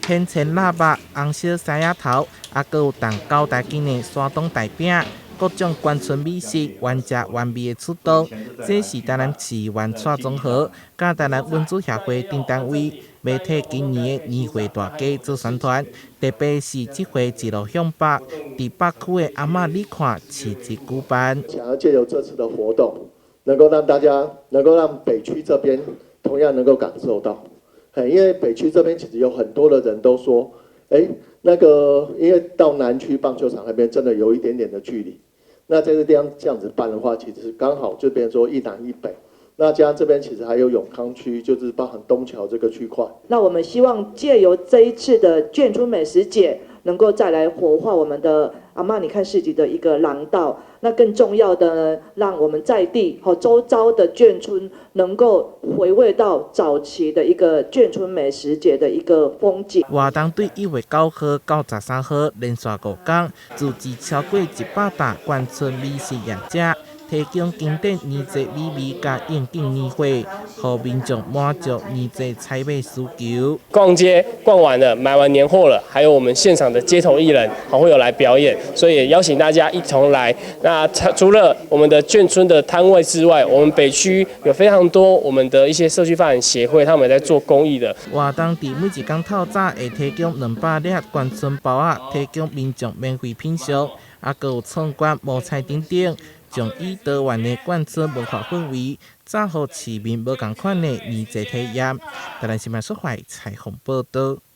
现青腊肉、红烧沙野头，还有蛋糕大斤的山东大饼。各种眷村美食，原汁原味的出动，这是台南市原创综合，甲台南文主协会等单位，媒体今年的年会大家做宣传。特别是这回一路向北，伫北区的阿嬷你看市集举办。想要借由这次的活动，能够让大家，能够让北区这边同样能够感受到，因为北区这边其实有很多的人都说，因为到南区棒球场那边真的有一点点的距离。那在这地方这样子办的话，其实刚好就变成说一南一北。那加上这边其实还有永康区，就是包含东桥这个区块。那我们希望借由这一次的眷村美食节，能够再来活化我们的阿嬷你看市集的一个廊道。那更重要的呢，让我们在地和周遭的眷村能够回味到早期的一个眷村美食节的一个风景。活动对1月9号到13号连续5天，组织超过100档眷村美食业者，提供经典年节美味甲应景年会，让民众满足年节采买需求。逛街逛完了，买完年货了，还有我们现场的街头艺人会有来表演，所以也邀请大家一同来。那除了我们的眷村的摊位之外，我们北区有非常多我们的一些社区发展协会，他们在做公益的。活动伫每一天透早会提供200粒眷村包仔，提供民众免费品尝，还有创馆无菜等等。将以多元的眷村文化氛围，造福市民无同款的年节体验。台南新闻社会采访报道。